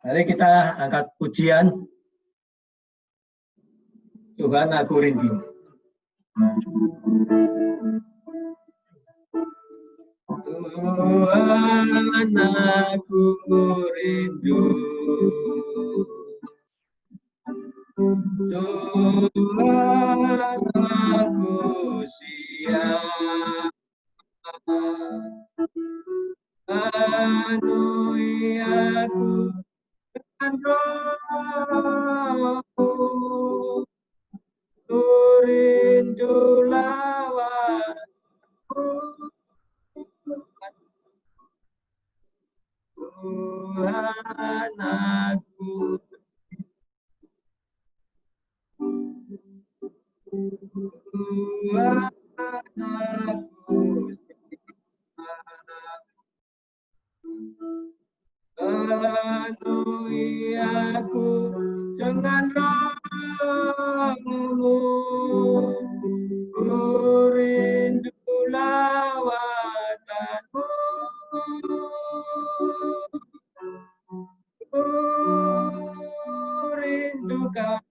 Mari kita angkat pujian. Tuhan aku rindu. Tuhan aku rindu. Tuhan aku siap penuhi aku dengan roh-Mu. Ku rindu lawan-Mu. Tuhan aku Tuhan aku penuhi aku dengan roh-Mu. Ku rindu lawatan-Mu. Ku rindukan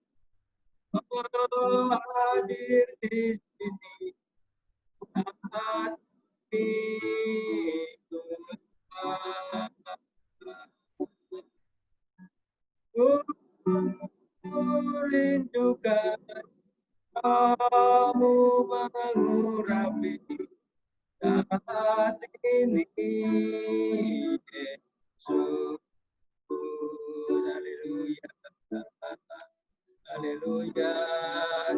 hadir di sini saat ini. Ku rindukan Kamu mengurapi saat ini, Yesus. Haleluya. Haleluya.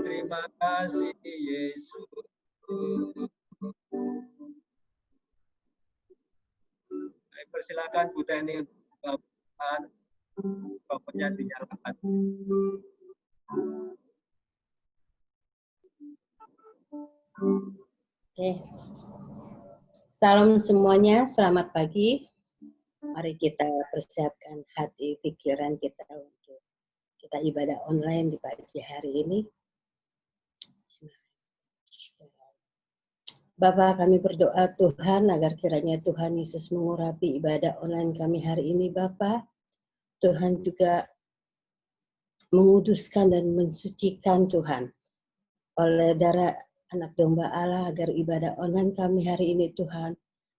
Terima kasih, Yesus. Baik, persilakan Bu Teni untuk membawakan pokoknya dinyalakan. Oke. Salam semuanya, selamat pagi. Mari kita persiapkan hati pikiran kita untuk kita ibadah online di pagi hari ini. Bapa, kami berdoa Tuhan agar kiranya Tuhan Yesus mengurapi ibadah online kami hari ini, Bapa. Tuhan juga menguduskan dan mensucikan Tuhan oleh darah anak domba Allah agar ibadah online kami hari ini Tuhan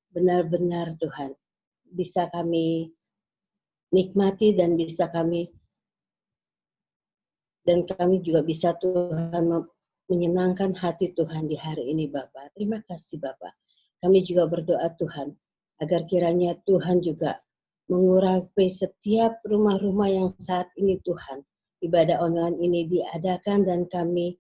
benar-benar Tuhan bisa kami nikmati dan kami juga bisa Tuhan menyenangkan hati Tuhan di hari ini Bapa. Terima kasih Bapa. Kami juga berdoa Tuhan agar kiranya Tuhan juga mengurapi setiap rumah-rumah yang saat ini Tuhan ibadah online ini diadakan dan kami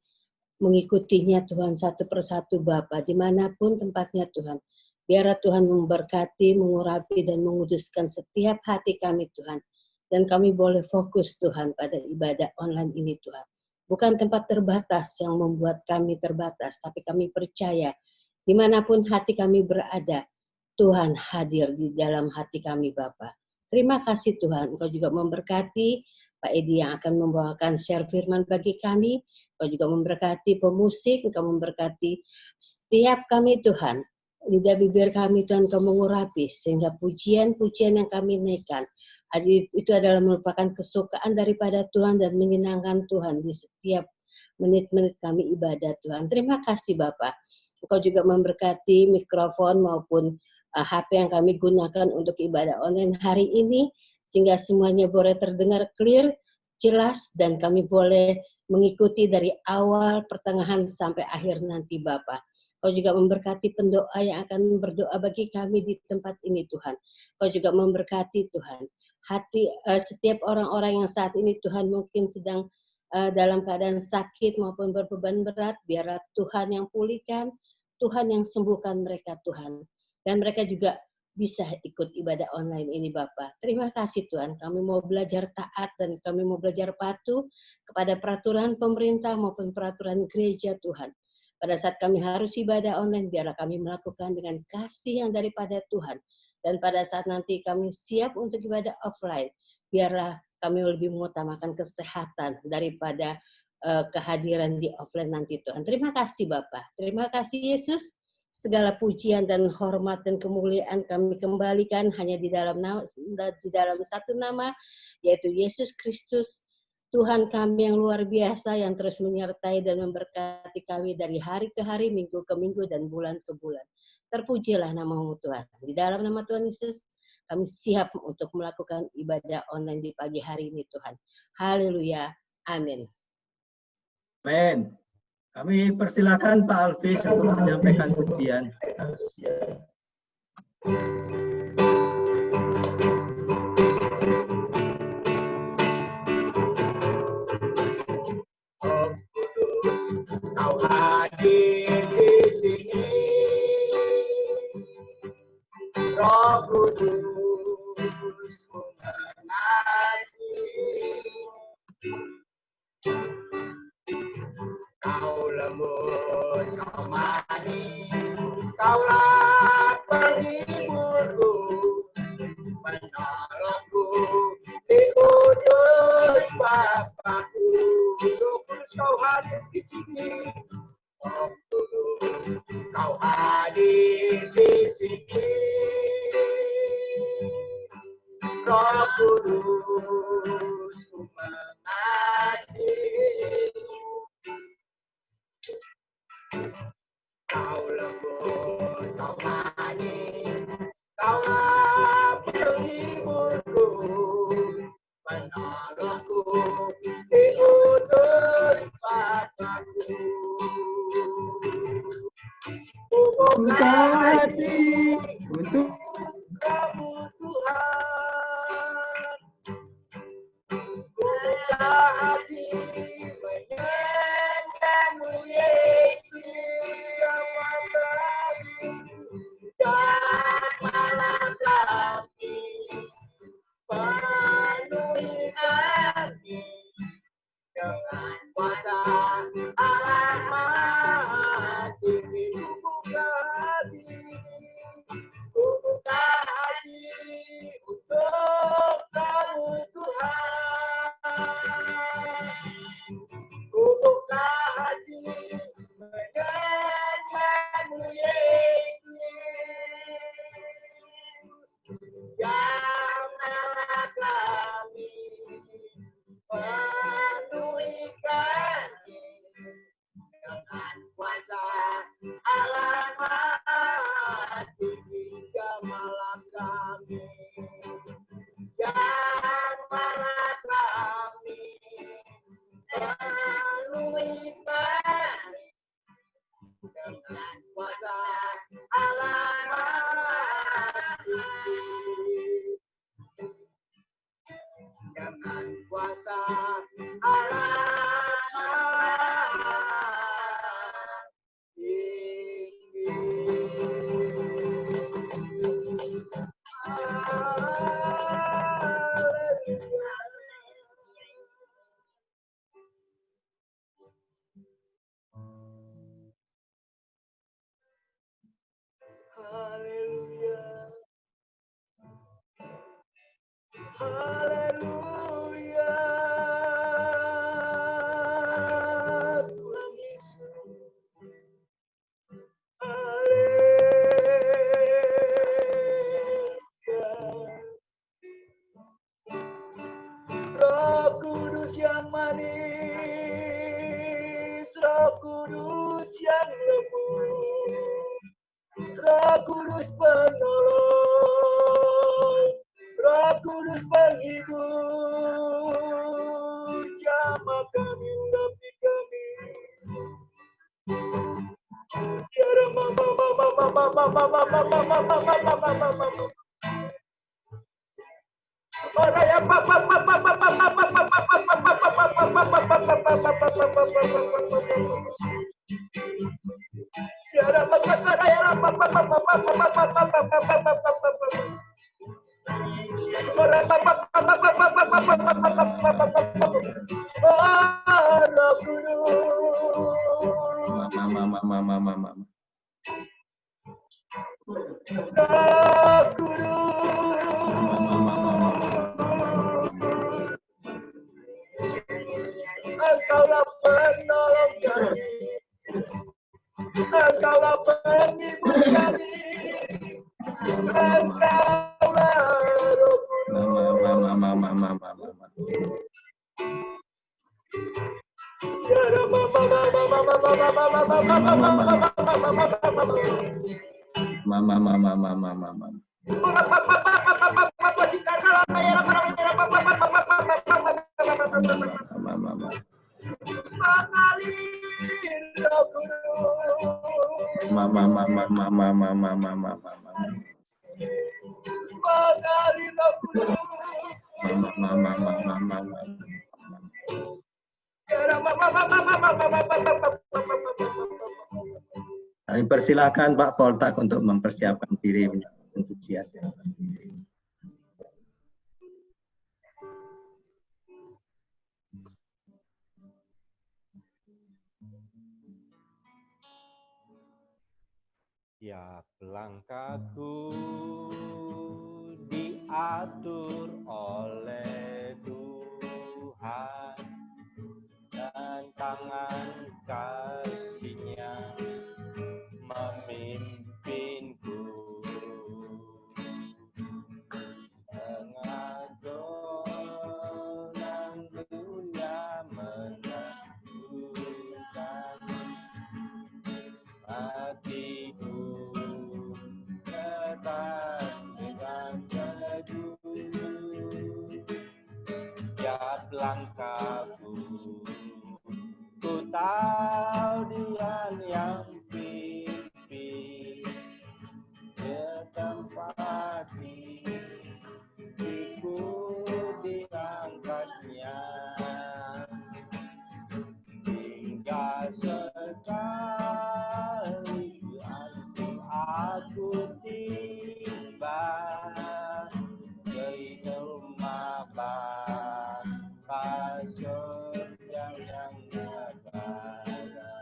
mengikutinya Tuhan satu persatu Bapa dimanapun tempatnya Tuhan. Biarlah Tuhan memberkati, mengurapi dan menguduskan setiap hati kami Tuhan. Dan kami boleh fokus Tuhan pada ibadah online ini Tuhan. Bukan tempat terbatas yang membuat kami terbatas, tapi kami percaya dimanapun hati kami berada, Tuhan hadir di dalam hati kami Bapa. Terima kasih Tuhan, Engkau juga memberkati Pak Edi yang akan membawakan share firman bagi kami. Engkau juga memberkati pemusik, Engkau memberkati setiap kami Tuhan. Lidah bibir kami Tuhan Engkau mengurapi, sehingga pujian-pujian yang kami naikkan, itu adalah merupakan kesukaan daripada Tuhan dan menyenangkan Tuhan di setiap menit-menit kami ibadah Tuhan. Terima kasih Bapak. Engkau juga memberkati mikrofon maupun HP yang kami gunakan untuk ibadah online hari ini, sehingga semuanya boleh terdengar clear, jelas, dan kami boleh mengikuti dari awal, pertengahan, sampai akhir nanti Bapak. Kau juga memberkati pendoa yang akan berdoa bagi kami di tempat ini Tuhan. Kau juga memberkati Tuhan hati setiap orang-orang yang saat ini Tuhan mungkin sedang dalam keadaan sakit maupun berbeban berat. Biarlah Tuhan yang pulihkan, Tuhan yang sembuhkan mereka Tuhan. Dan mereka juga bisa ikut ibadah online ini Bapak. Terima kasih Tuhan, kami mau belajar taat dan kami mau belajar patuh kepada peraturan pemerintah maupun peraturan gereja Tuhan. Pada saat kami harus ibadah online, biarlah kami melakukan dengan kasih yang daripada Tuhan. Dan pada saat nanti kami siap untuk ibadah offline, biarlah kami lebih mengutamakan kesehatan daripada kehadiran di offline nanti Tuhan. Terima kasih Bapak, terima kasih Yesus. segala pujian dan hormat dan kemuliaan kami kembalikan hanya di dalam satu nama, yaitu Yesus Kristus, Tuhan kami yang luar biasa yang terus menyertai dan memberkati kami dari hari ke hari, minggu ke minggu, dan bulan ke bulan. Terpujilah nama-Mu Tuhan. Di dalam nama Tuhan Yesus, kami siap untuk melakukan ibadah online di pagi hari ini Tuhan. Haleluya. Amin. Amin. Kami persilakan Pak Alvis untuk menyampaikan pujian. Kau hadir di sini, Roh Kudus mengasihi. Kau lembut, kau manis, kaulah penghiburku, menolongku, diutus Bapakku. Roh Kudus kau hadir di sini, Roh Kudus kau hadir di sini, Roh Kudus mengasihi. Kau lembut, kau manis, kaulah penghiburku, menolongku, diutus Bapakku. Buka hati untuk Kamu Tuhan, buka hati menyanyimu Yesus yang mengasihi. Jamalah kami, penuhi hati dengan kuasa Allah Maha Tinggi. Buka hati untuk kamu Tuhan. Buka hati menyanyimu Yesus. Jamalah kami, penuhi kami dengan kuasa Allah Maha Tinggi. Jamalah kami, jamalah kami, penuhi kami dengan kuasa Allah Maha Tinggi. Dengan kuasa Allah Maha Tinggi. Haleluya. Haleluya. Tuhan Yesus. Haleluya. Roh Kudus yang manis, Roh Kudus yang lembut, Roh Kudus penolong, Roh Kudus penghibur, jamah kami, urapi kami. Tiada mama. Oraya Engkaulah penolong kami, Engkaulah penghibur Kami persilakan Pak Poltak untuk mempersiapkan diri untuk ujian. Tiap langkahku diatur oleh Tuhan dan tangan kasih-Nya memimpinku. Tengah dolan dunia menentukan hatiku tetap dengan teguh. Tiap langkahku ku tahu Dia yang pimpin, Dia tempat diriku diangkatnya hingga sekali aku tiba di rumah Bapa surga yang negara.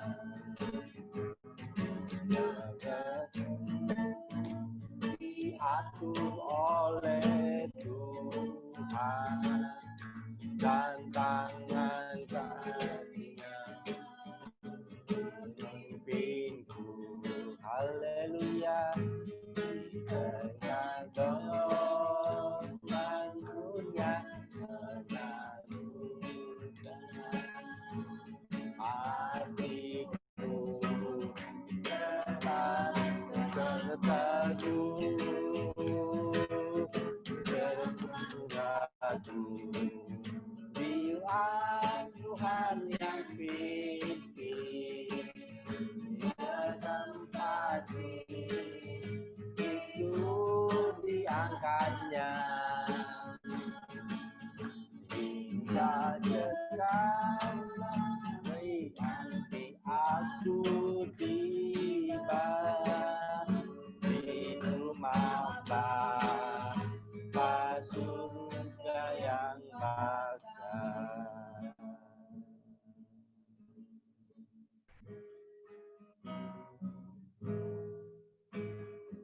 Diatur oleh Tuhan dan tangan kasih-Nya memimpinku. Haleluya. Tengah dolan dunia menentukan hatiku tetap terteguh. Bila Tuhan yang pimpin, Dia tempat itu diangkatnya hingga dekat nanti aku tiba di rumah Bapa surga yang besar.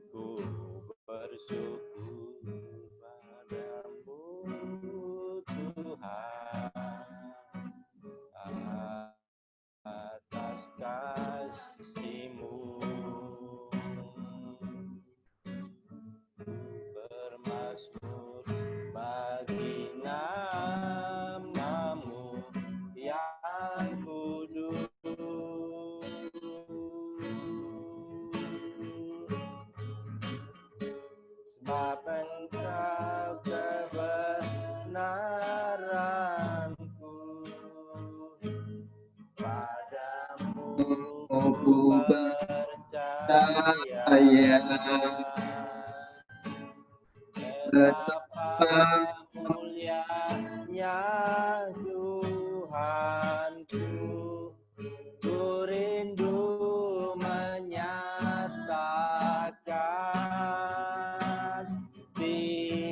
Ku bersyukur padamu Tuhan atas kasih-Mu. Bermazmur bagi nama-Mu yang kudus. Sebab Engkau kebenaranku, padamu ku percaya. Betapa mulianya Tuhanku, ku rindu menyatakan, tinggikan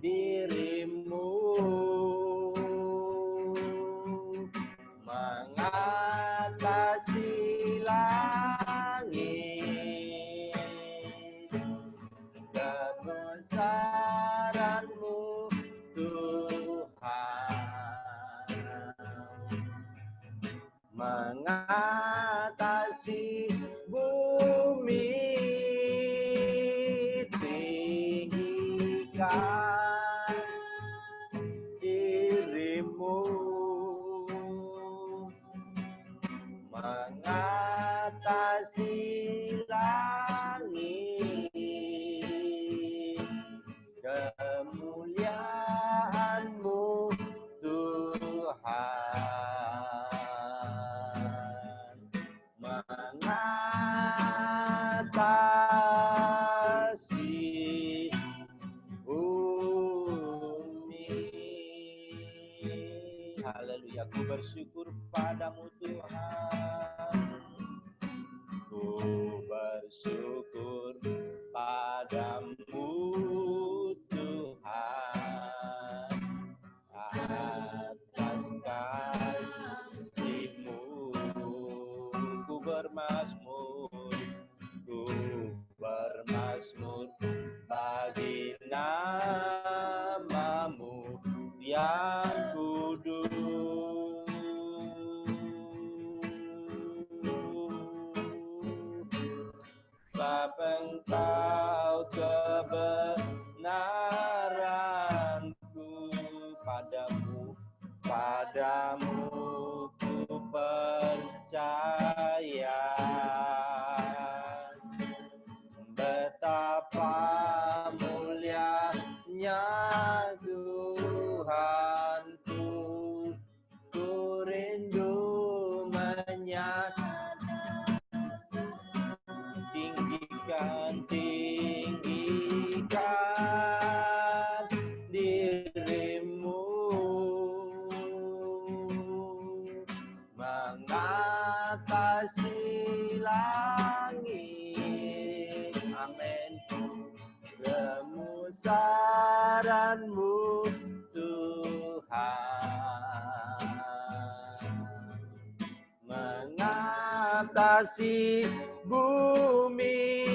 diri-Mu, mengatasi langit, kebesaran Ku bersyukur padamu Tuhan. Ku bersyukur padamu Tuhan atas kasih-Mu. Ku bermazmur bagi nama-Mu yang kudus. Sebab Engkau kebenaranku, padamu ku percaya. Betapa mulianya Tuhanku, ku rindu tinggikan dirimu, mengatasi langit. Amin. Kemusaran-Mu Tuhan mengatasi bumi,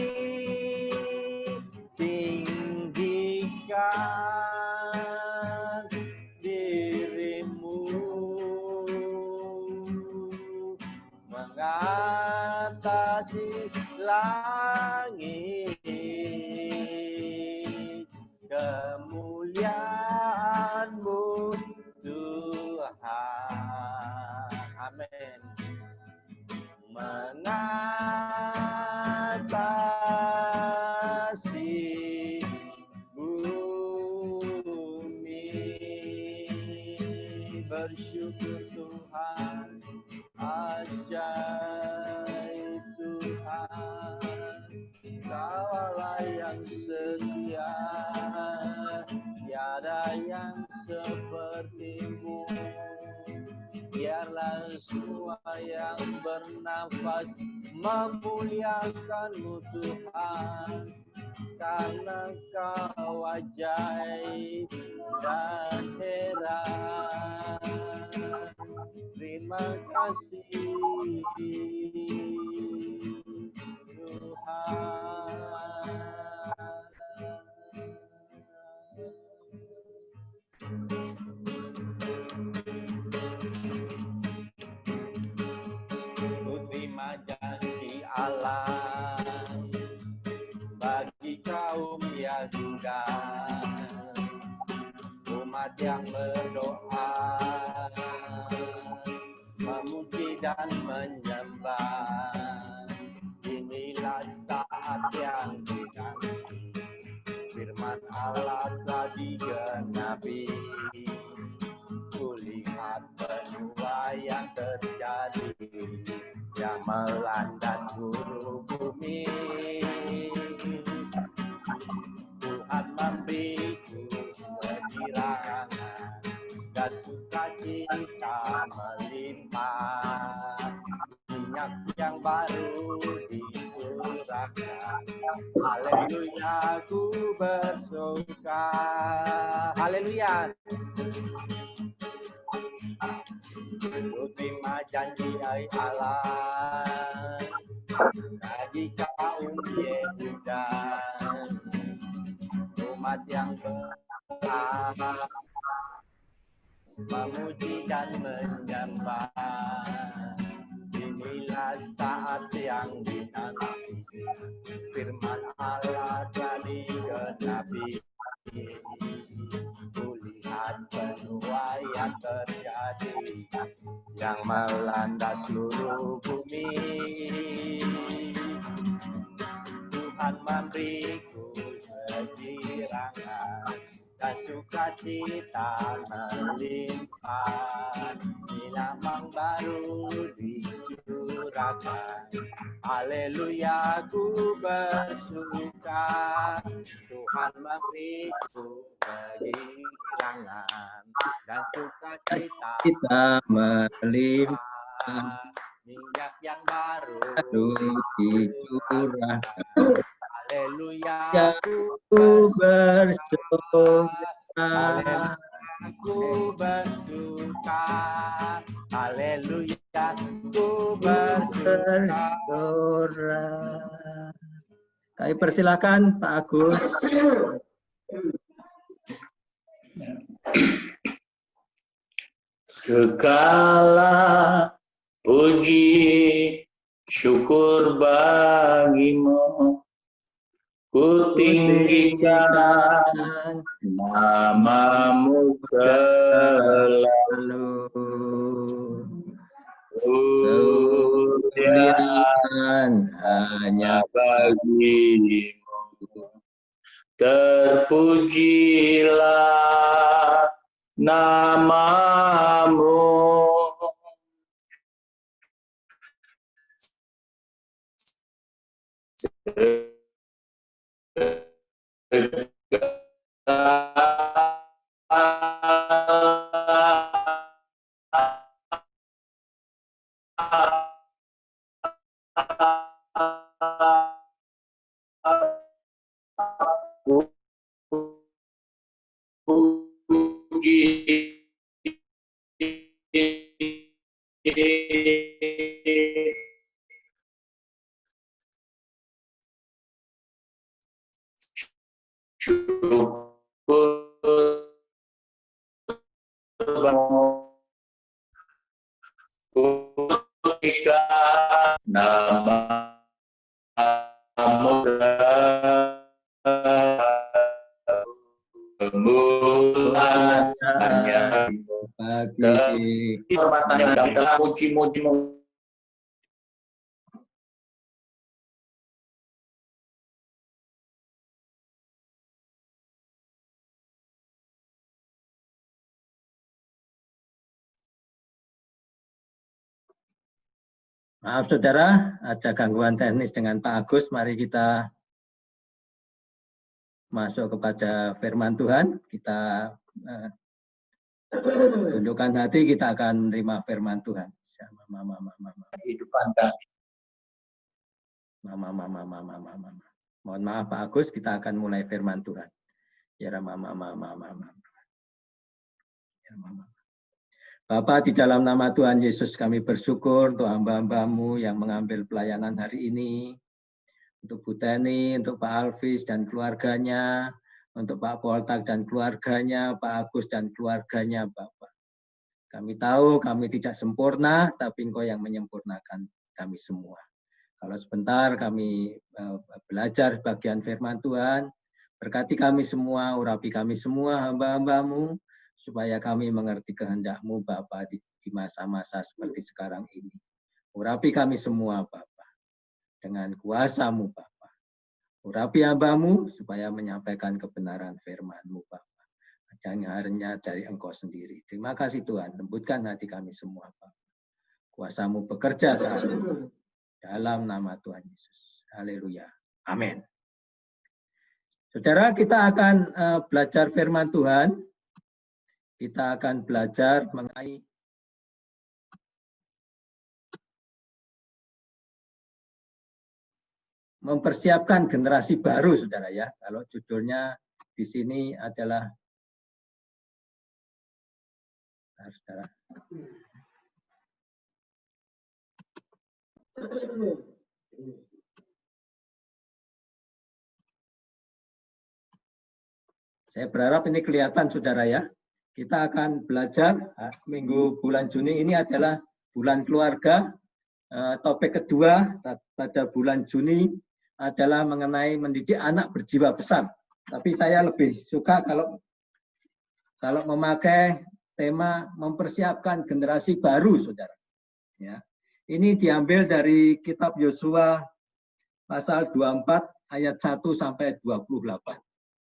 tinggikan dirimu, mengatasi langit. Kemuliaan-Mu Tuhan. Amin. Mengatasi bumi. Bersyukur Tuhan, ajaib Tuhan, Kaulah yang setia, tiada yang seperti-Mu. Biarlah semua yang bernafas memuliakan-Mu Tuhan, karena Kau ajaib dan heran. Terima kasih Ku terima janji Allah bagi kaum Yahuda, umat yang berdoa, memuji dan menyembah. Inilah saat yang dinanti, firman Allah telah digenapi. Kulihat benua yang terjadi, yang melanda seluruh bumi. Tuhan memberiku kegirangan dan sukacita melimpah. Minyak yang baru dicurahkan. Haleluya, ku bersuka. Haleluya. Ku terima janji Allah bagi kaum Yehuda, umat yang berdoa, memuji dan menyembah. Inilah saat yang dinanti, firman Allah telah digenapi. Kulihat benua yang terjadi, yang melanda seluruh bumi. Tuhan memberiku kegirangan dan sukacita melimpah. Sinamang baru dicurahkan. Haleluya, ku bersuka. Tuhan Tuhan memberiku kehilangan dan sukacita Kita melimpah minyak yang baru dicurahkan. Haleluya Ya, ku bersorak. Ku bersuka, haleluya, ku bersuka. Kami persilakan Pak Agus. Segala puji syukur bagimu, ku tinggikan namamu selalu. Kemuliaan hanya bagimu, terpujilah namamu. Namamu kemuliaan hanya Bagi kehormatan yang kami telah muji-muji-Mu. Maaf saudara, ada gangguan teknis dengan Pak Agus. Mari kita masuk kepada firman Tuhan. Kita tundukkan hati, kita akan menerima firman Tuhan. Kehidupan kami. Mohon maaf Pak Agus, kita akan mulai firman Tuhan. Bapa, di dalam nama Tuhan Yesus kami bersyukur untuk hamba-hambamu yang mengambil pelayanan hari ini. Untuk Bu Teni, untuk Pak Alvis dan keluarganya, untuk Pak Poltak dan keluarganya, Pak Agus dan keluarganya, Bapak. Kami tahu kami tidak sempurna, tapi Engkau yang menyempurnakan kami semua. Kalau sebentar kami belajar bagian firman Tuhan, berkati kami semua, urapi kami semua hamba-hambamu, supaya kami mengerti kehendak-Mu, Bapa, di masa-masa seperti sekarang ini. Urapi kami semua, Bapa, dengan kuasa-Mu, Bapa. Urapi hamba-Mu, supaya menyampaikan kebenaran firman-Mu, Bapa. Dan hanya dari Engkau sendiri. Terima kasih Tuhan, lembutkan hati kami semua, Bapa. Kuasa-Mu bekerja saat ini. Dalam nama Tuhan Yesus. Haleluya. Amin. Saudara, kita akan belajar firman Tuhan. Kita akan belajar mengenai mempersiapkan generasi baru, saudara ya. Kalau judulnya di sini adalah, saudara. Saya berharap ini kelihatan, saudara ya. Kita akan belajar minggu bulan Juni ini adalah bulan keluarga. Topik kedua pada bulan Juni adalah mengenai mendidik anak berjiwa besar. Tapi saya lebih suka kalau memakai tema mempersiapkan generasi baru, saudara. Ya. Ini diambil dari kitab Yosua pasal 24 ayat 1 sampai 28.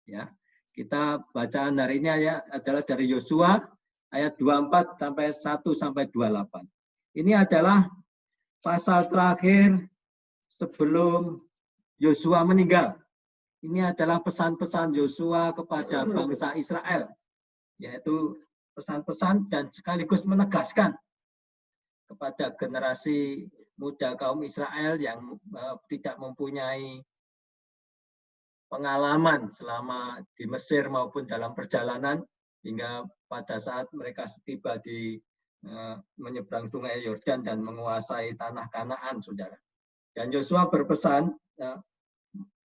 Ya. Kita bacaan hari ini adalah dari Yosua ayat 24 sampai 1 sampai 28. Ini adalah pasal terakhir sebelum Yosua meninggal. Ini adalah pesan-pesan Yosua kepada bangsa Israel, yaitu pesan-pesan dan sekaligus menegaskan kepada generasi muda kaum Israel yang tidak mempunyai pengalaman selama di Mesir maupun dalam perjalanan hingga pada saat mereka tiba di menyeberang sungai Yordan dan menguasai tanah Kanaan, saudara. Dan Yosua berpesan,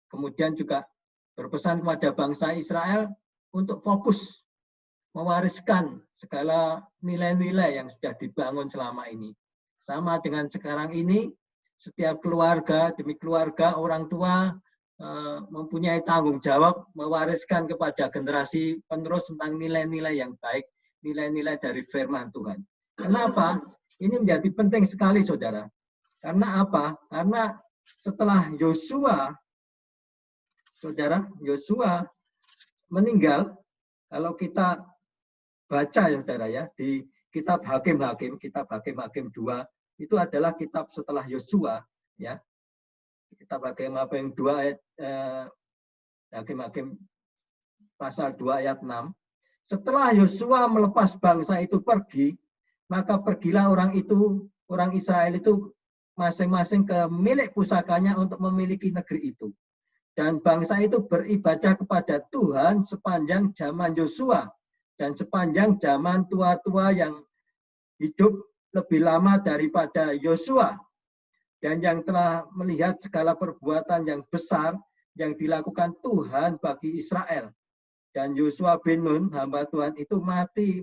kemudian juga berpesan kepada bangsa Israel untuk fokus mewariskan segala nilai-nilai yang sudah dibangun selama ini. Sama dengan sekarang ini, setiap keluarga demi keluarga, orang tua mempunyai tanggung jawab mewariskan kepada generasi penerus tentang nilai-nilai yang baik, nilai-nilai dari firman Tuhan. Kenapa? Ini menjadi penting sekali, saudara. Karena apa? Karena setelah Yosua, saudara, Yosua meninggal, kalau kita baca ya saudara ya, di kitab Hakim-Hakim, kitab Hakim-Hakim 2, itu adalah kitab setelah Yosua, ya. Kitab Hakim-Hakim 2 ayat Hakim-Hakim pasal 2 ayat 6. Setelah Yosua melepas bangsa itu pergi, maka pergilah orang Israel itu masing-masing ke milik pusakanya untuk memiliki negeri itu. Dan bangsa itu beribadah kepada Tuhan sepanjang zaman Yosua dan sepanjang zaman tua-tua yang hidup lebih lama daripada Yosua dan yang telah melihat segala perbuatan yang besar yang dilakukan Tuhan bagi Israel. Dan Yosua bin Nun, hamba Tuhan itu mati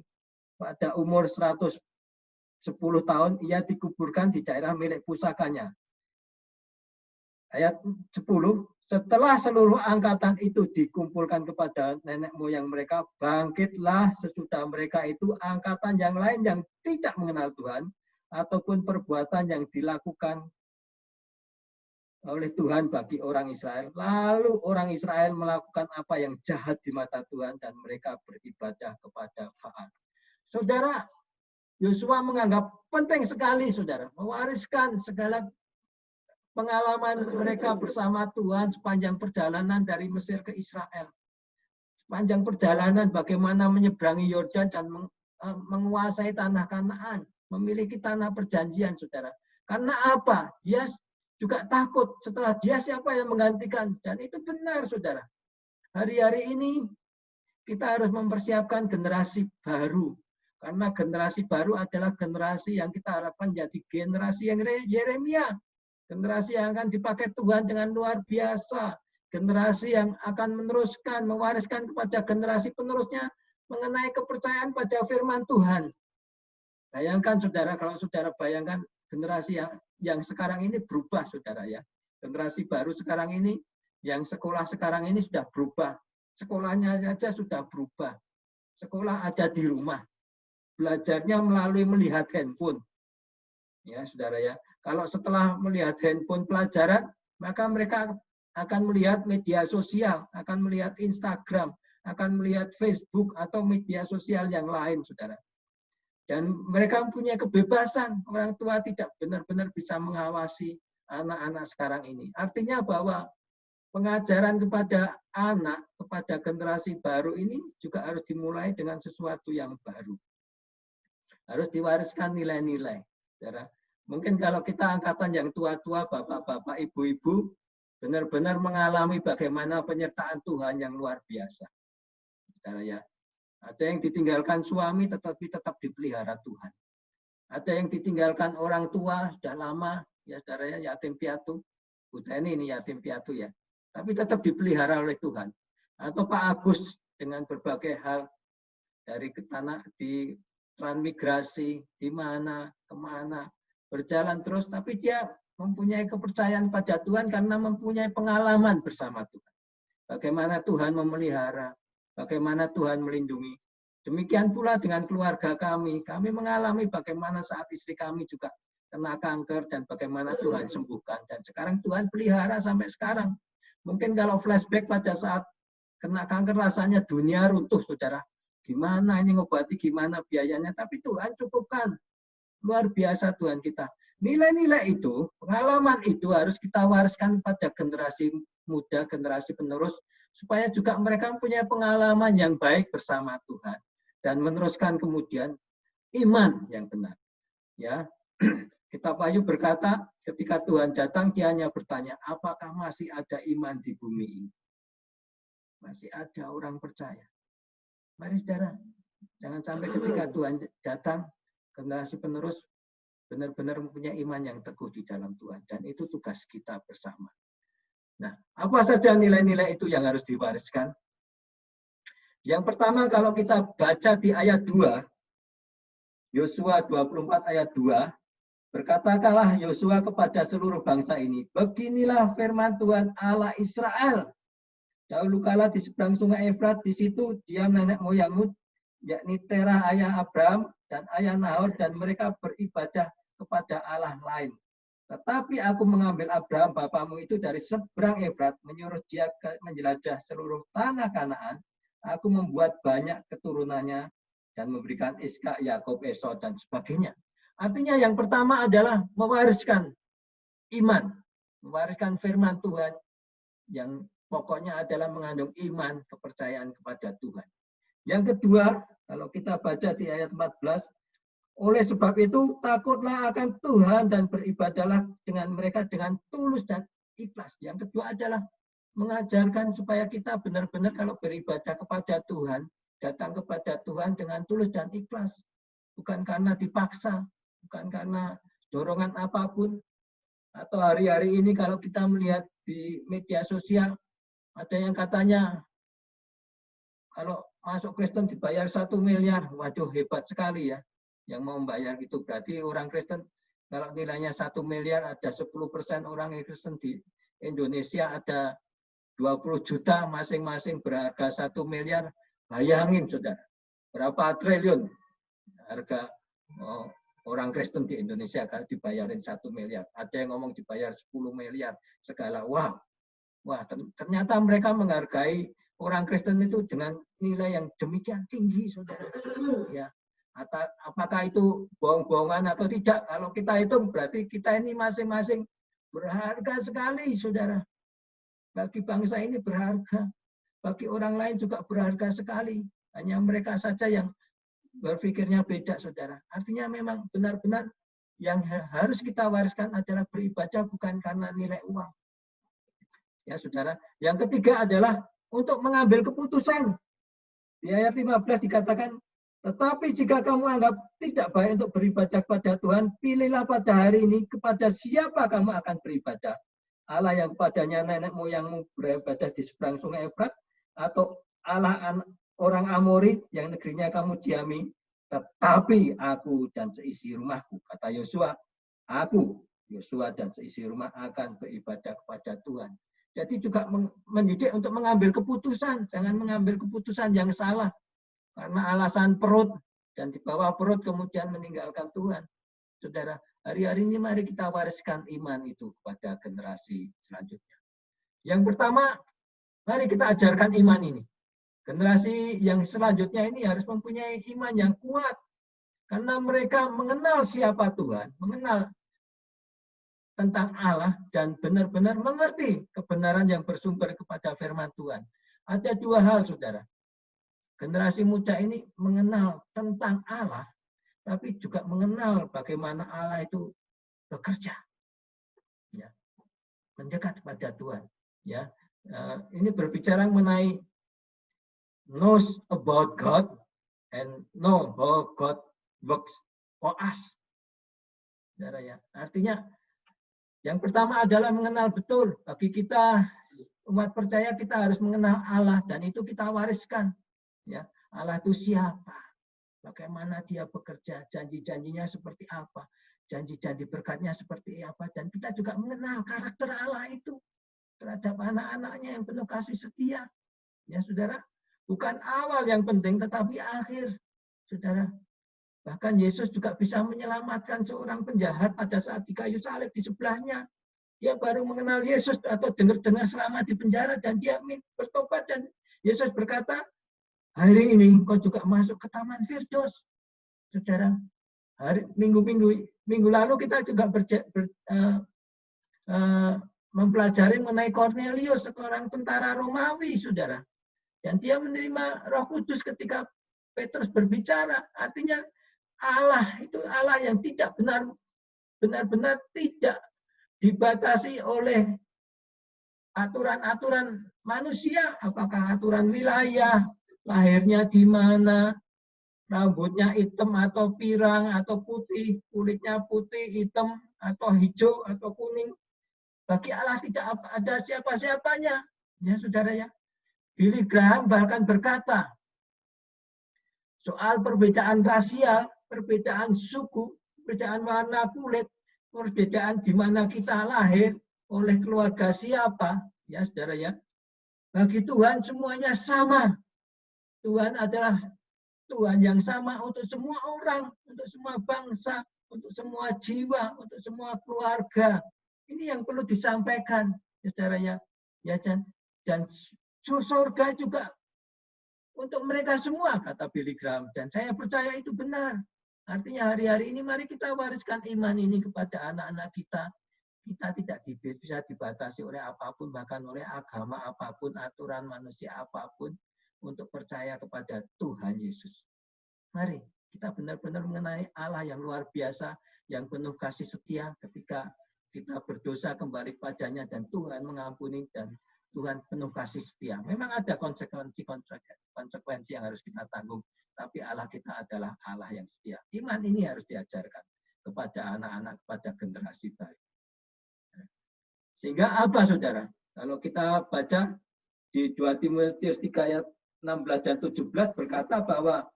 pada umur 110 tahun, ia dikuburkan di daerah milik pusakanya. Ayat 10, setelah seluruh angkatan itu dikumpulkan kepada nenek moyang mereka, bangkitlah sesudah mereka itu angkatan yang lain yang tidak mengenal Tuhan, ataupun perbuatan yang dilakukan oleh Tuhan bagi orang Israel. Lalu orang Israel melakukan apa yang jahat di mata Tuhan dan mereka beribadah kepada Baal. Saudara, Yosua menganggap penting sekali, saudara, mewariskan segala pengalaman mereka bersama Tuhan sepanjang perjalanan dari Mesir ke Israel. Sepanjang perjalanan bagaimana menyeberangi Yordan dan menguasai tanah Kanaan, memiliki tanah perjanjian, saudara. Karena apa? Dia juga takut setelah dia siapa yang menggantikan. Dan itu benar, saudara. Hari-hari ini kita harus mempersiapkan generasi baru. Karena generasi baru adalah generasi yang kita harapkan jadi generasi yang Yeremia. Generasi yang akan dipakai Tuhan dengan luar biasa. Generasi yang akan meneruskan, mewariskan kepada generasi penerusnya mengenai kepercayaan pada firman Tuhan. Bayangkan, saudara, kalau saudara bayangkan generasi yang sekarang ini berubah, saudara ya. Generasi baru sekarang ini, yang sekolah sekarang ini sudah berubah. Sekolahnya saja sudah berubah. Sekolah ada di rumah. Belajarnya melalui melihat handphone. Ya, saudara ya. Kalau setelah melihat handphone pelajaran, maka mereka akan melihat media sosial, akan melihat Instagram, akan melihat Facebook atau media sosial yang lain, saudara. Dan mereka mempunyai kebebasan, orang tua tidak benar-benar bisa mengawasi anak-anak sekarang ini. Artinya bahwa pengajaran kepada anak, kepada generasi baru ini juga harus dimulai dengan sesuatu yang baru. Harus diwariskan nilai-nilai. Mungkin kalau kita angkatan yang tua-tua, bapak-bapak, ibu-ibu, benar-benar mengalami bagaimana penyertaan Tuhan yang luar biasa. Ya. Ada yang ditinggalkan suami tetapi tetap dipelihara Tuhan. Ada yang ditinggalkan orang tua sudah lama, ya saudara ya, yatim piatu. Buteni ini yatim piatu ya. Tapi tetap dipelihara oleh Tuhan. Atau Pak Agus dengan berbagai hal dari tanah di transmigrasi, di mana, kemana, berjalan terus, tapi dia mempunyai kepercayaan pada Tuhan karena mempunyai pengalaman bersama Tuhan. Bagaimana Tuhan memelihara, bagaimana Tuhan melindungi. Demikian pula dengan keluarga kami. Kami mengalami bagaimana saat istri kami juga kena kanker dan bagaimana Tuhan sembuhkan. Dan sekarang Tuhan pelihara sampai sekarang. Mungkin kalau flashback pada saat kena kanker rasanya dunia runtuh, saudara. Gimana ini ngobati, gimana biayanya. Tapi Tuhan cukupkan. Luar biasa Tuhan kita. Nilai-nilai itu, pengalaman itu harus kita wariskan pada generasi muda, generasi penerus, supaya juga mereka punya pengalaman yang baik bersama Tuhan dan meneruskan kemudian iman yang benar. Ya, Kitab Wahyu berkata, ketika Tuhan datang, dia hanya bertanya, apakah masih ada iman di bumi ini? Masih ada orang percaya. Mari saudara, jangan sampai ketika Tuhan datang, generasi penerus benar-benar mempunyai iman yang teguh di dalam Tuhan. Dan itu tugas kita bersama. Nah, apa saja nilai-nilai itu yang harus diwariskan? Yang pertama, kalau kita baca di ayat 2, Yosua 24 ayat 2, berkatakanlah Yosua kepada seluruh bangsa ini, beginilah firman Tuhan Allah Israel. Dahulu kala di seberang sungai Efrat, di situ diam nenek moyangmu, yakni Terah ayah Abraham dan ayah Nahor, dan mereka beribadah kepada Allah lain. Tetapi aku mengambil Abraham bapamu itu dari seberang Efrat, menyuruh dia menjelajah seluruh tanah Kanaan. Aku membuat banyak keturunannya dan memberikan Ishak, Yakub, Esau, dan sebagainya. Artinya yang pertama adalah mewariskan iman, mewariskan firman Tuhan yang pokoknya adalah mengandung iman, kepercayaan kepada Tuhan. Yang kedua, kalau kita baca di ayat 14, oleh sebab itu takutlah akan Tuhan dan beribadahlah dengan mereka dengan tulus dan ikhlas. Yang kedua adalah mengajarkan supaya kita benar-benar kalau beribadah kepada Tuhan, datang kepada Tuhan dengan tulus dan ikhlas. Bukan karena dipaksa, bukan karena dorongan apapun. Atau hari-hari ini kalau kita melihat di media sosial, ada yang katanya, kalau masuk Kristen dibayar 1 miliar, waduh hebat sekali ya. Yang mau membayar itu berarti orang Kristen, kalau nilainya 1 miliar, ada 10% orang Kristen di Indonesia, ada 20 juta, masing-masing berharga 1 miliar. Bayangin saudara, berapa triliun harga orang Kristen di Indonesia kalau dibayarin 1 miliar. Ada yang ngomong dibayar 10 miliar, segala. Wah, ternyata mereka menghargai orang Kristen itu dengan nilai yang demikian tinggi, saudara. Ya, apakah itu bohong-bohongan atau tidak? Kalau kita hitung, berarti kita ini masing-masing berharga sekali, saudara. Bagi bangsa ini berharga, bagi orang lain juga berharga sekali. Hanya mereka saja yang berpikirnya beda, saudara. Artinya memang benar-benar yang harus kita wariskan adalah beribadah bukan karena nilai uang. Ya, saudara. Yang ketiga adalah untuk mengambil keputusan. Di ayat 15 dikatakan, tetapi jika kamu anggap tidak baik untuk beribadah kepada Tuhan, pilihlah pada hari ini kepada siapa kamu akan beribadah. Allah yang padanya nenek moyangmu beribadah di seberang sungai Efrat, atau Allah orang Amori yang negerinya kamu diami. Tetapi aku dan seisi rumahku, kata Yosua, aku, Yosua dan seisi rumah akan beribadah kepada Tuhan. Jadi juga mendidik untuk mengambil keputusan. Jangan mengambil keputusan yang salah. Karena alasan perut. Dan di bawah perut kemudian meninggalkan Tuhan. Saudara, hari-hari ini mari kita wariskan iman itu kepada generasi selanjutnya. Yang pertama, mari kita ajarkan iman ini. Generasi yang selanjutnya ini harus mempunyai iman yang kuat. Karena mereka mengenal siapa Tuhan. Mengenal tentang Allah dan benar-benar mengerti kebenaran yang bersumber kepada firman Tuhan. Ada dua hal, saudara. Generasi muda ini mengenal tentang Allah, tapi juga mengenal bagaimana Allah itu bekerja, ya, mendekat kepada Tuhan. Ya, ini berbicara mengenai knows about God and know how God works for us. Saudara, ya, artinya yang pertama adalah mengenal betul. Bagi kita umat percaya kita harus mengenal Allah dan itu kita wariskan. Ya, Allah itu siapa? Bagaimana dia bekerja? Janji-janjinya seperti apa? Janji-janji berkatnya seperti apa? Dan kita juga mengenal karakter Allah itu terhadap anak-anaknya yang penuh kasih setia. Ya, saudara, bukan awal yang penting, tetapi akhir, saudara. Bahkan Yesus juga bisa menyelamatkan seorang penjahat pada saat di kayu salib di sebelahnya. Dia baru mengenal Yesus atau dengar-dengar selama di penjara dan dia bertobat dan Yesus berkata, hari ini kau juga masuk ke Taman Firdaus. Saudara, minggu lalu kita juga mempelajari mengenai Cornelius, seorang tentara Romawi, saudara. Dan dia menerima Roh Kudus ketika Petrus berbicara. Artinya Allah itu Allah yang tidak benar-benar tidak dibatasi oleh aturan-aturan manusia, apakah aturan wilayah, lahirnya di mana, rambutnya hitam atau pirang atau putih, kulitnya putih, hitam atau hijau atau kuning. Bagi Allah tidak ada siapa-siapanya. Ya, saudara ya. Billy Graham bahkan berkata, soal perbedaan rasial, perbedaan suku, perbedaan warna kulit, perbedaan di mana kita lahir, oleh keluarga siapa, ya saudara ya. Bagi Tuhan semuanya sama. Tuhan adalah Tuhan yang sama untuk semua orang, untuk semua bangsa, untuk semua jiwa, untuk semua keluarga. Ini yang perlu disampaikan, ya saudara ya. Ya, dan surga juga untuk mereka semua, kata Billy Graham. Dan saya percaya itu benar. Artinya hari-hari ini mari kita wariskan iman ini kepada anak-anak kita. Kita tidak bisa dibatasi oleh apapun, bahkan oleh agama apapun, aturan manusia apapun, untuk percaya kepada Tuhan Yesus. Mari kita benar-benar mengenai Allah yang luar biasa, yang penuh kasih setia ketika kita berdosa kembali padanya dan Tuhan mengampuni dan Tuhan penuh kasih setia. Memang ada konsekuensi yang harus kita tanggung, tapi Allah kita adalah Allah yang setia. Iman ini harus diajarkan kepada anak-anak, kepada generasi baru. Sehingga apa, saudara? Kalau kita baca di 2 Timotius 3 ayat 16 dan 17 berkata bahwa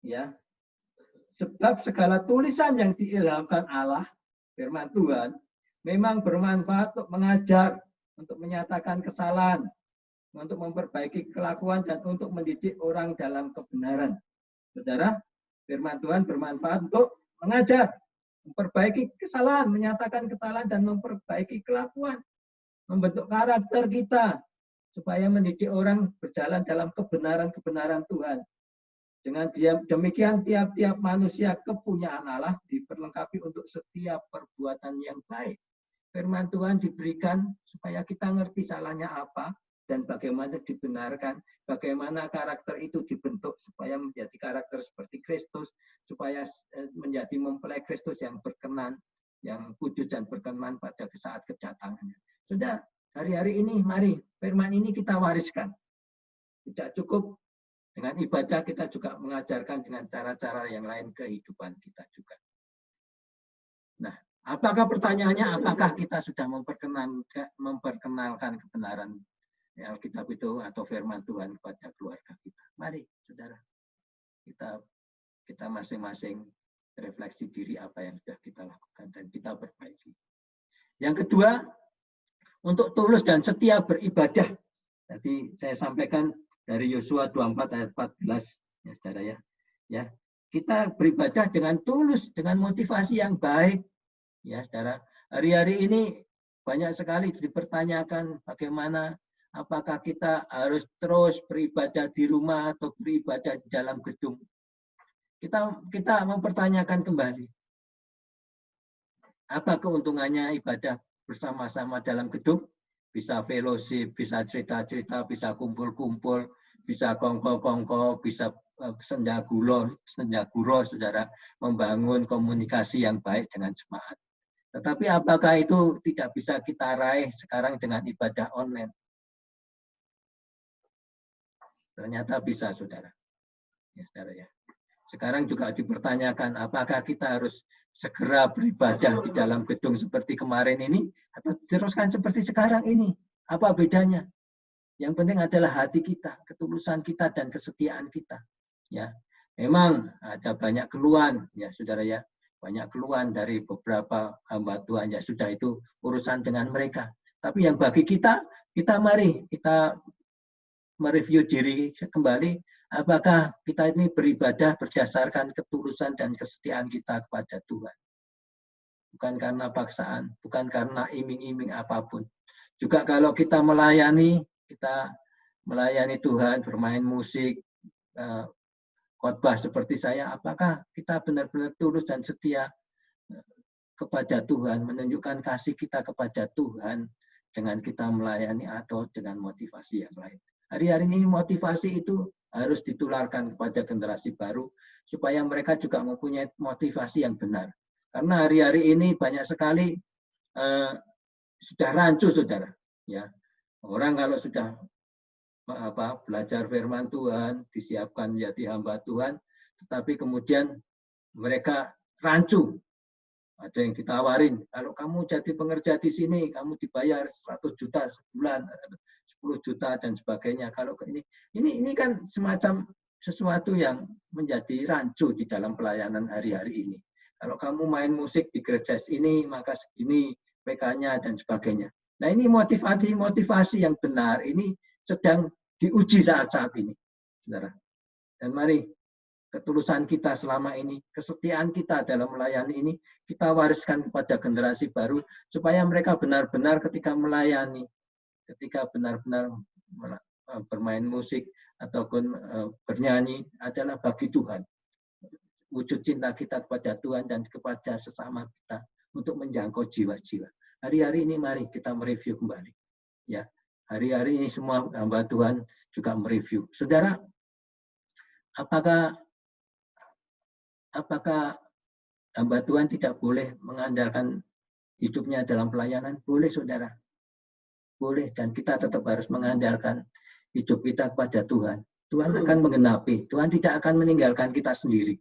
ya, sebab segala tulisan yang diilhamkan Allah, firman Tuhan, memang bermanfaat untuk mengajar, untuk menyatakan kesalahan, untuk memperbaiki kelakuan, dan untuk mendidik orang dalam kebenaran. Saudara, firman Tuhan bermanfaat untuk mengajar, memperbaiki kesalahan, menyatakan kesalahan, dan memperbaiki kelakuan, membentuk karakter kita, supaya mendidik orang berjalan dalam kebenaran-kebenaran Tuhan. Dengan demikian, tiap-tiap manusia kepunyaan Allah diperlengkapi untuk setiap perbuatan yang baik. Firman Tuhan diberikan supaya kita ngerti salahnya apa, dan bagaimana dibenarkan, bagaimana karakter itu dibentuk supaya menjadi karakter seperti Kristus, supaya menjadi mempelai Kristus yang berkenan, yang kudus dan berkenan pada saat kedatangannya. Sudah, hari-hari ini mari firman ini kita wariskan. Tidak cukup dengan ibadah, kita juga mengajarkan dengan cara-cara yang lain kehidupan kita juga. Nah, apakah pertanyaannya, apakah kita sudah memperkenalkan kebenaran Alkitab itu atau firman Tuhan kepada keluarga kita? Mari, saudara, kita masing-masing refleksi diri apa yang sudah kita lakukan dan kita perbaiki. Yang kedua, untuk tulus dan setia beribadah. Tadi saya sampaikan dari Yosua 24 ayat 14, ya saudara ya. Ya, kita beribadah dengan tulus, dengan motivasi yang baik, ya saudara. Hari-hari ini banyak sekali dipertanyakan bagaimana, apakah kita harus terus beribadah di rumah atau beribadah di dalam gedung. Kita mempertanyakan kembali, apa keuntungannya ibadah bersama-sama dalam gedung? Bisa fellowship, bisa cerita-cerita, bisa kumpul-kumpul, bisa kongko-kongko, bisa senjaguro, saudara, membangun komunikasi yang baik dengan jemaat. Tetapi apakah itu tidak bisa kita raih sekarang dengan ibadah online? Ternyata bisa, saudara. Ya, saudara ya. Sekarang juga dipertanyakan, apakah kita harus segera beribadah di dalam gedung seperti kemarin ini, atau teruskan seperti sekarang ini? Apa bedanya? Yang penting adalah hati kita, ketulusan kita, dan kesetiaan kita. Ya, memang ada banyak keluhan, ya saudara ya, banyak keluhan dari beberapa hamba Tuhan. Ya sudah, itu urusan dengan mereka. Tapi yang bagi kita mari kita mereview diri kembali. Apakah kita ini beribadah berdasarkan ketulusan dan kesetiaan kita kepada Tuhan? Bukan karena paksaan, bukan karena iming-iming apapun. Juga kalau kita melayani Tuhan, bermain musik, khotbah seperti saya, apakah kita benar-benar tulus dan setia kepada Tuhan, menunjukkan kasih kita kepada Tuhan dengan kita melayani atau dengan motivasi yang lain. Hari-hari ini motivasi itu harus ditularkan kepada generasi baru supaya mereka juga mempunyai motivasi yang benar. Karena hari-hari ini banyak sekali sudah rancu, saudara. Ya, orang kalau sudah belajar firman Tuhan, disiapkan menjadi hamba Tuhan, tetapi kemudian mereka rancu. Ada yang ditawarin, kalau kamu jadi pengerja di sini, kamu dibayar 100 juta sebulan, 10 juta dan sebagainya. Kalau ini kan semacam sesuatu yang menjadi rancu di dalam pelayanan hari-hari ini. Kalau kamu main musik di gereja ini, maka segini PK-nya dan sebagainya. Nah, ini motivasi yang benar ini sedang diuji saat ini, saudara. Dan mari ketulusan kita selama ini, kesetiaan kita dalam melayani ini, kita wariskan kepada generasi baru, supaya mereka benar-benar ketika melayani, ketika benar-benar bermain musik, ataupun bernyanyi, adalah bagi Tuhan. Wujud cinta kita kepada Tuhan dan kepada sesama kita, untuk menjangkau jiwa-jiwa. Hari-hari ini mari kita mereview kembali. Ya, hari-hari ini semua hamba Tuhan juga mereview. Saudara, apakah hamba Tuhan tidak boleh mengandalkan hidupnya dalam pelayanan? Boleh, saudara. Boleh, dan kita tetap harus mengandalkan hidup kita kepada Tuhan. Tuhan akan menggenapi. Tuhan tidak akan meninggalkan kita sendiri.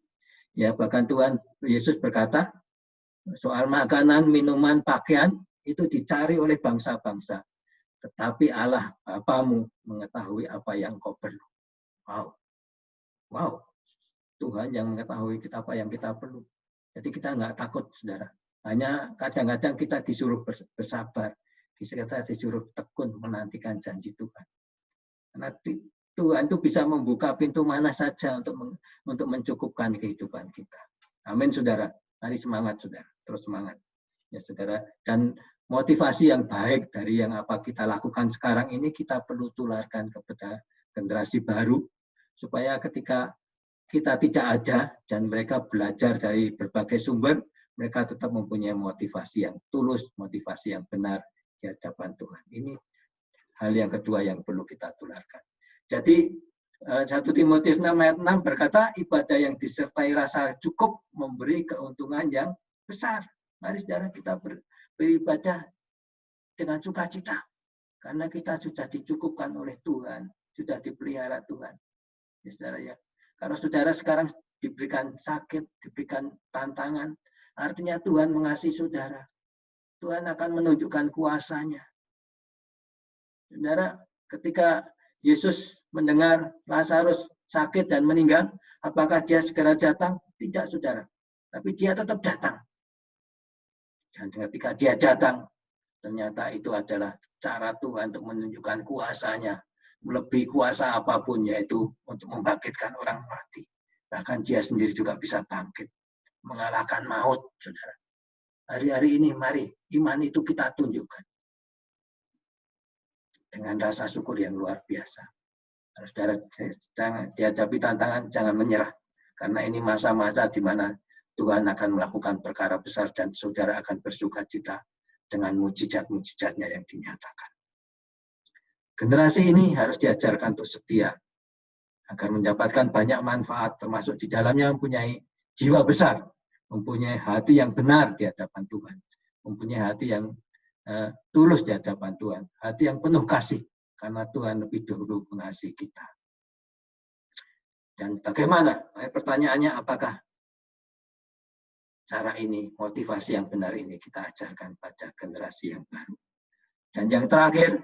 Ya, bahkan Tuhan Yesus berkata, soal makanan, minuman, pakaian, itu dicari oleh bangsa-bangsa. Tetapi Allah Bapamu mengetahui apa yang kau perlu. Wow. Tuhan yang mengetahui kita apa yang kita perlu. Jadi kita nggak takut, saudara. Hanya kadang-kadang kita disuruh bersabar, kita disuruh tekun menantikan janji Tuhan. Karena Tuhan itu bisa membuka pintu mana saja untuk mencukupkan kehidupan kita. Amin, saudara. Mari semangat, saudara. Terus semangat, ya, saudara. Dan motivasi yang baik dari yang apa kita lakukan sekarang ini kita perlu tularkan kepada generasi baru, supaya ketika kita tidak ada dan mereka belajar dari berbagai sumber, mereka tetap mempunyai motivasi yang tulus, motivasi yang benar di hadapan Tuhan. Ini hal yang kedua yang perlu kita tularkan. Jadi 1 Timotius 6 ayat 6 berkata, ibadah yang disertai rasa cukup memberi keuntungan yang besar. Mari saudara kita beribadah dengan sukacita, karena kita sudah dicukupkan oleh Tuhan, sudah dipelihara Tuhan. Ya, saudara, ya. Kalau saudara sekarang diberikan sakit, diberikan tantangan, artinya Tuhan mengasihi saudara. Tuhan akan menunjukkan kuasa-Nya. Saudara, ketika Yesus mendengar Lazarus sakit dan meninggal, apakah dia segera datang? Tidak, saudara. Tapi dia tetap datang. Dan ketika dia datang, ternyata itu adalah cara Tuhan untuk menunjukkan kuasa-Nya. Melebihi kuasa apapun, yaitu untuk membangkitkan orang mati. Bahkan dia sendiri juga bisa bangkit, mengalahkan maut, saudara. Hari-hari ini mari iman itu kita tunjukkan dengan rasa syukur yang luar biasa. Saudara, jangan dihadapi tantangan, jangan menyerah, karena ini masa-masa di mana Tuhan akan melakukan perkara besar dan saudara akan bersukacita dengan mujizat-mujizatnya yang dinyatakan. Generasi ini harus diajarkan untuk setia, agar mendapatkan banyak manfaat, termasuk di dalamnya mempunyai jiwa besar, mempunyai hati yang benar di hadapan Tuhan, mempunyai hati yang tulus di hadapan Tuhan, hati yang penuh kasih, karena Tuhan lebih dahulu mengasihi kita. Dan bagaimana? Pertanyaannya, apakah cara ini, motivasi yang benar ini kita ajarkan pada generasi yang baru? Dan yang terakhir,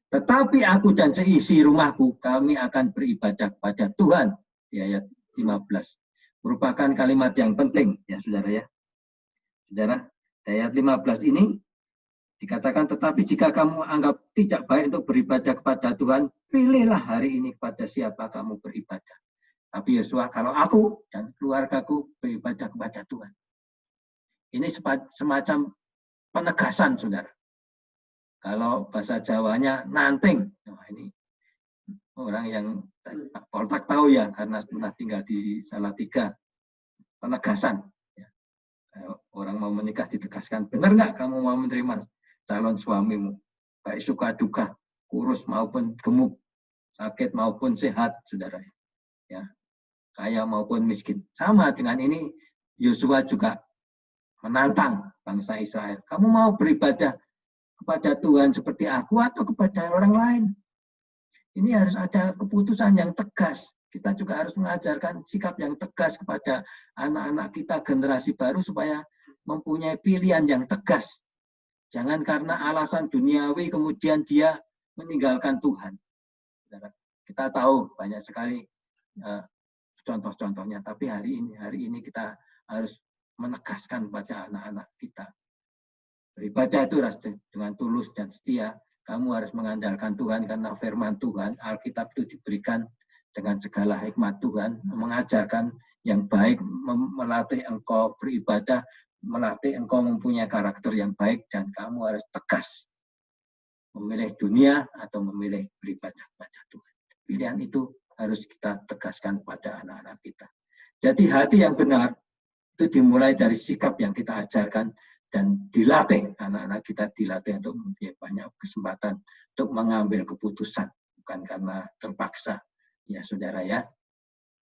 tetapi aku dan seisi rumahku, kami akan beribadah kepada Tuhan. Di ayat 15. Merupakan kalimat yang penting, ya saudara ya. Saudara, di ayat 15 ini dikatakan, tetapi jika kamu anggap tidak baik untuk beribadah kepada Tuhan, pilihlah hari ini kepada siapa kamu beribadah. Tapi Yosua, kalau aku dan keluargaku beribadah kepada Tuhan. Ini semacam penegasan, saudara. Kalau bahasa Jawanya nanting, nah, ini orang yang Poltak tahu ya, karena pernah tinggal di Salatiga. Penegasan. Ya. Orang mau menikah ditegaskan, benar nggak kamu mau menerima calon suamimu? Baik suka duka, kurus maupun gemuk, sakit maupun sehat, saudara. Ya, kaya maupun miskin. Sama dengan ini, Yosua juga menantang bangsa Israel. Kamu mau beribadah kepada Tuhan seperti aku atau kepada orang lain? Ini harus ada keputusan yang tegas. Kita juga harus mengajarkan sikap yang tegas kepada anak-anak kita, generasi baru, supaya mempunyai pilihan yang tegas. Jangan karena alasan duniawi kemudian dia meninggalkan Tuhan. Kita tahu banyak sekali contoh-contohnya, tapi hari ini kita harus menegaskan pada anak-anak kita. Beribadah itu dengan tulus dan setia. Kamu harus mengandalkan Tuhan karena firman Tuhan, Alkitab itu diberikan dengan segala hikmat Tuhan, mengajarkan yang baik, melatih engkau beribadah, melatih engkau mempunyai karakter yang baik, dan kamu harus tegas memilih dunia atau memilih beribadah pada Tuhan. Pilihan itu harus kita tegaskan pada anak-anak kita. Jadi hati yang benar itu dimulai dari sikap yang kita ajarkan dan dilatih. Anak-anak kita dilatih untuk mempunyai banyak kesempatan untuk mengambil keputusan, bukan karena terpaksa, ya saudara ya,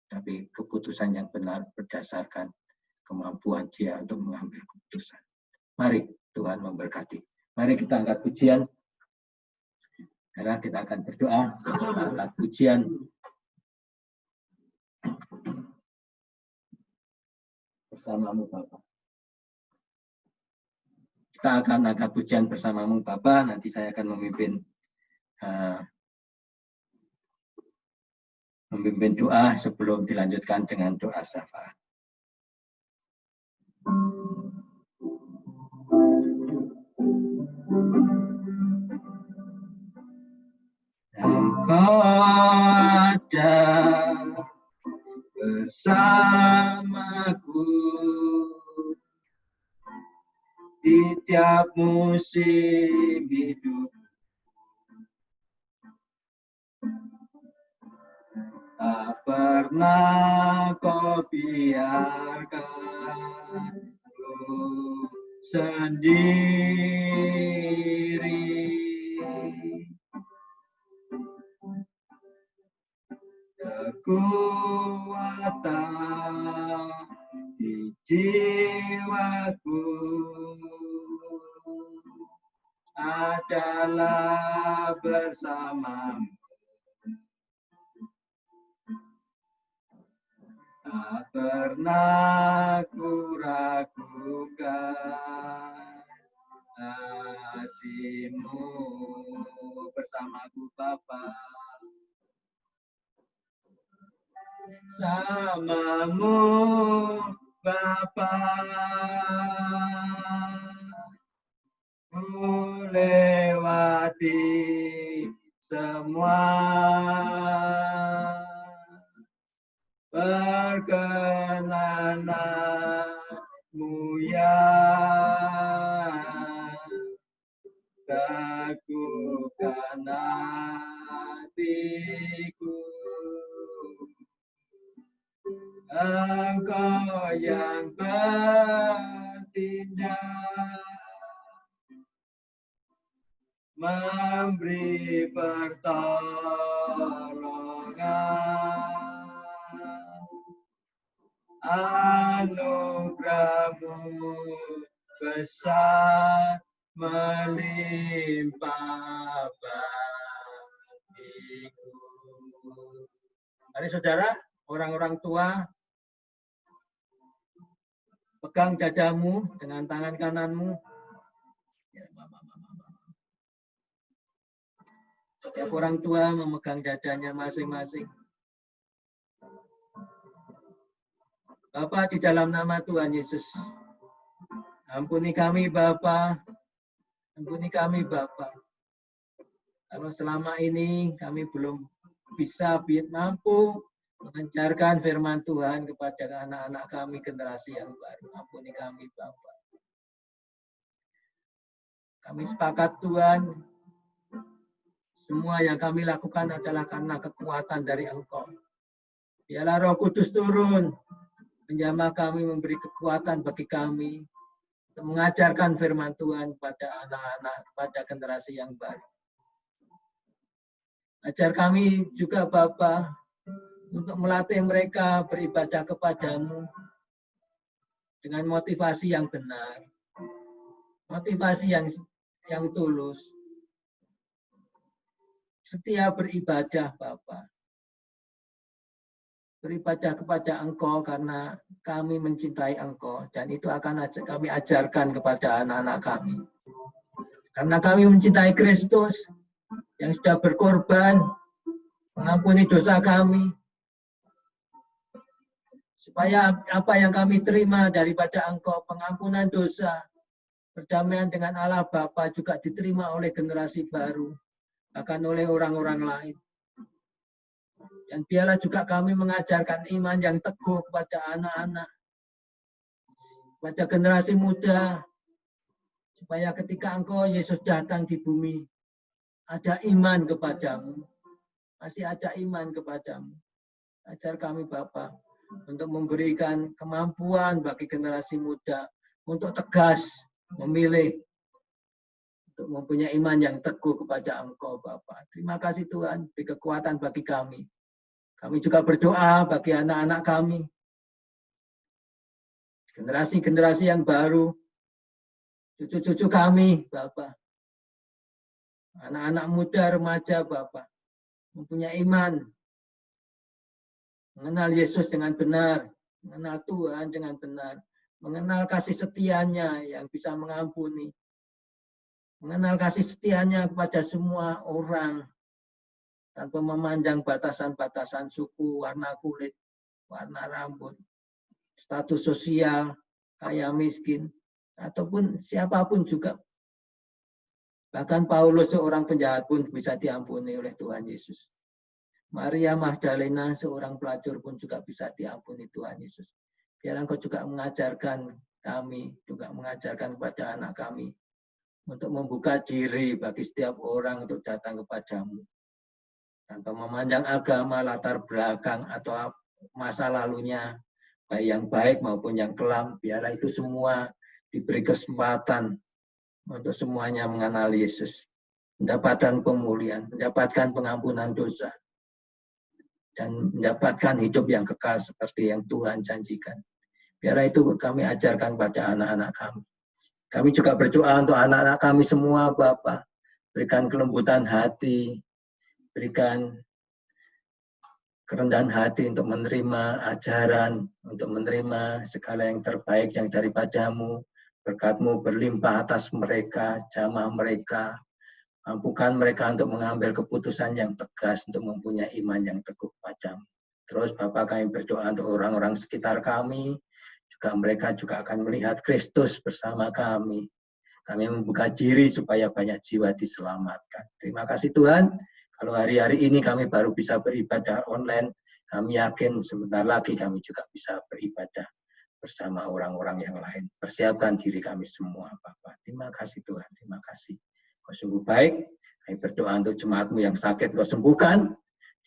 tapi keputusan yang benar berdasarkan kemampuan dia untuk mengambil keputusan. Mari Tuhan memberkati. Mari kita angkat pujian. Karena kita akan berdoa, kita angkat pujian. Bersamamu Bapa. Kita akan angkat pujian bersamamu Bapa. Nanti saya akan memimpin doa sebelum dilanjutkan dengan doa syafaat. Engkau ada bersamaku di tiap musim hidup. Tak pernah kau biarkan ku sendiri. Kekuatan di jiwaku adalah bersamamu. Tak pernah ku ragukan kasih-Mu bersamaku Bapa. Samamu Bapa, ku lewati semua perkenananmu yang teguhkan hatiku. Engkau yang bertindak, memberi pertolongan, anugerah-Mu besar melimpah bagiku. Mari saudara, orang-orang tua, pegang dadamu dengan tangan kananmu. Setiap orang tua memegang dadanya masing-masing. Bapa, di dalam nama Tuhan Yesus, ampuni kami Bapa, ampuni kami Bapa. Kalau selama ini kami belum bisa mampu mengajarkan firman Tuhan kepada anak-anak kami generasi yang baru. Ampuni kami Bapa. Kami sepakat Tuhan, semua yang kami lakukan adalah karena kekuatan dari Engkau. Biarlah Roh Kudus turun Menjamah kami, memberi kekuatan bagi kami untuk mengajarkan firman Tuhan kepada anak-anak, kepada generasi yang baru. Ajar kami juga Bapa untuk melatih mereka beribadah kepadamu dengan motivasi yang benar, motivasi yang tulus. Setia beribadah Bapa. Beribadah kepada Engkau karena kami mencintai Engkau, dan itu akan kami ajarkan kepada anak-anak kami. Karena kami mencintai Kristus yang sudah berkorban mengampuni dosa kami, supaya apa yang kami terima daripada Engkau, pengampunan dosa, perdamaian dengan Allah Bapa, juga diterima oleh generasi baru, bahkan oleh orang-orang lain. Dan biarlah juga kami mengajarkan iman yang teguh kepada anak-anak, kepada generasi muda, supaya ketika Engkau Yesus datang di bumi, ada iman kepadamu, masih ada iman kepadamu. Ajar kami Bapa untuk memberikan kemampuan bagi generasi muda untuk tegas memilih, untuk mempunyai iman yang teguh kepada Engkau Bapa. Terima kasih Tuhan, beri kekuatan bagi kami. Kami juga berdoa bagi anak-anak kami, generasi-generasi yang baru, cucu-cucu kami Bapa, anak-anak muda, remaja Bapa, mempunyai iman, mengenal Yesus dengan benar, mengenal Tuhan dengan benar, mengenal kasih setianya yang bisa mengampuni, mengenal kasih setianya kepada semua orang, tanpa memandang batasan-batasan suku, warna kulit, warna rambut, status sosial, kaya miskin, ataupun siapapun juga. Bahkan Paulus seorang penjahat pun bisa diampuni oleh Tuhan Yesus. Maria Magdalena seorang pelacur pun juga bisa diampuni Tuhan Yesus. Biar Engkau juga mengajarkan kami, juga mengajarkan kepada anak kami, untuk membuka diri bagi setiap orang untuk datang kepadamu. Tanpa memandang agama, latar belakang, atau masa lalunya, baik yang baik maupun yang kelam, biarlah itu semua diberi kesempatan untuk semuanya mengenal Yesus, mendapatkan pemulihan, mendapatkan pengampunan dosa, dan mendapatkan hidup yang kekal seperti yang Tuhan janjikan. Biarlah itu kami ajarkan pada anak-anak kami. Kami juga berdoa untuk anak-anak kami semua, Bapa. Berikan kelembutan hati, berikan kerendahan hati untuk menerima ajaran, untuk menerima segala yang terbaik yang daripadamu. Berkat-Mu berlimpah atas mereka, jamah mereka. Mampukan mereka untuk mengambil keputusan yang tegas, untuk mempunyai iman yang teguh padamu. Terus Bapak, kami berdoa untuk orang-orang sekitar kami, juga mereka juga akan melihat Kristus bersama kami. Kami membuka diri supaya banyak jiwa diselamatkan. Terima kasih Tuhan. Kalau hari-hari ini kami baru bisa beribadah online, kami yakin sebentar lagi kami juga bisa beribadah bersama orang-orang yang lain. Persiapkan diri kami semua, Bapak. Terima kasih Tuhan, terima kasih. Kau sungguh baik. Kami berdoa untuk jemaat-Mu yang sakit, Kau sembuhkan.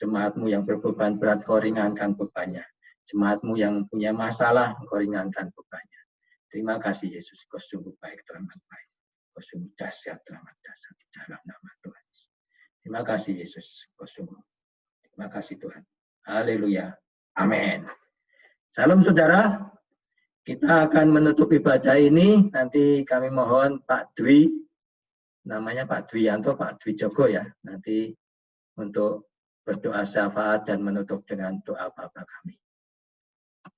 Jemaat-Mu yang berbeban berat, Kau ringankan bebannya. Jemaat-Mu yang punya masalah, Kau ringankan bebannya. Terima kasih Yesus, Kau sungguh baik, teramat baik. Kau sungguh dahsyat, teramat dahsyat di dalam nama Tuhan. Terima kasih Yesus, Kau sungguh. Terima kasih Tuhan. Haleluya. Amin. Salam saudara. Kita akan menutup ibadah ini. Nanti kami mohon Pak Dwi, namanya Pak Dwianto, Pak Dwi Jogo ya. Nanti untuk berdoa syafaat dan menutup dengan doa Bapa kami.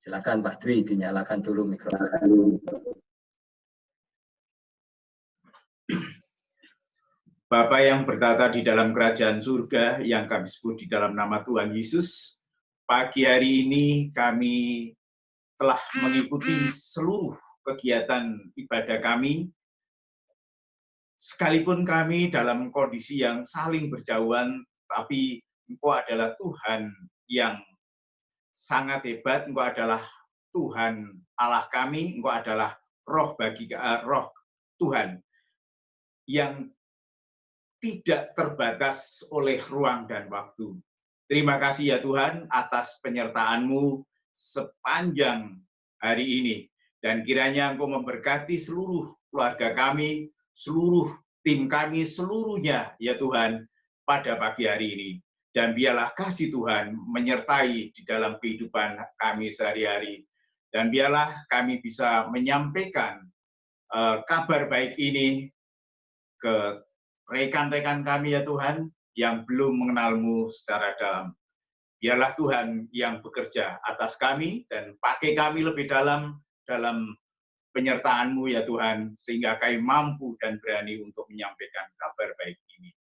Silakan Pak Dwi, dinyalakan dulu mikrofon. Bapa yang bertata di dalam kerajaan surga, yang kami sebut di dalam nama Tuhan Yesus, pagi hari ini kami telah mengikuti seluruh kegiatan ibadah kami, sekalipun kami dalam kondisi yang saling berjauhan, tapi Engkau adalah Tuhan yang sangat hebat, Engkau adalah Tuhan Allah kami, Engkau adalah roh Tuhan yang tidak terbatas oleh ruang dan waktu. Terima kasih ya Tuhan atas penyertaan-Mu sepanjang hari ini. Dan kiranya Engkau memberkati seluruh keluarga kami, seluruh tim kami, seluruhnya ya Tuhan, pada pagi hari ini. Dan biarlah kasih Tuhan menyertai di dalam kehidupan kami sehari-hari. Dan biarlah kami bisa menyampaikan kabar baik ini ke rekan-rekan kami ya Tuhan, yang belum mengenal-Mu secara dalam. Biarlah Tuhan yang bekerja atas kami dan pakai kami lebih dalam penyertaan-Mu ya Tuhan, sehingga kami mampu dan berani untuk menyampaikan kabar baik ini.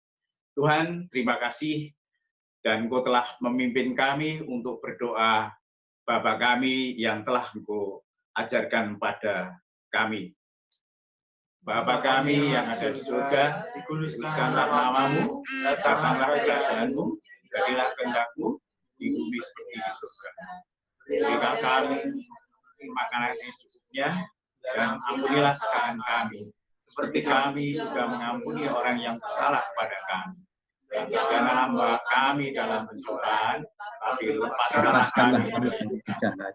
Tuhan, terima kasih, dan Engkau telah memimpin kami untuk berdoa Bapa kami yang telah Engkau ajarkan pada kami. Bapa kami yang ada di surga, dikuduskanlah nama-Mu, datanglah kerajaan-Mu, jadilah kehendak-Mu di bumi seperti di surga. Berikan kami makanan yang secukupnya, dan ampunilah kesalahan kami, seperti kami juga mengampuni orang yang bersalah kepada kami. Dan janganlah membawa kami dalam pencobaan, tapi lepaskanlah kami dari yang jahat,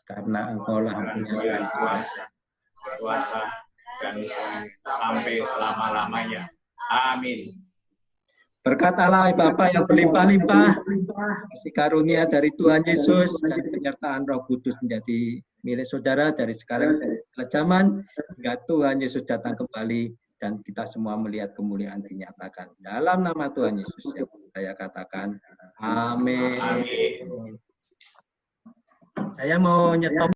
karena Engkau-lah punya kuasa dan sampai selama-lamanya. Amin. Berkat Allah Bapa yang berlimpah-limpah, kasih karunia dari Tuhan Yesus dan penyertaan Roh Kudus menjadi milik saudara dari sekarang dari segala zaman hingga Tuhan Yesus datang kembali dan kita semua melihat kemuliaan dinyatakan. Dalam nama Tuhan Yesus yang saya katakan, amin. Amin. Saya mau nyetop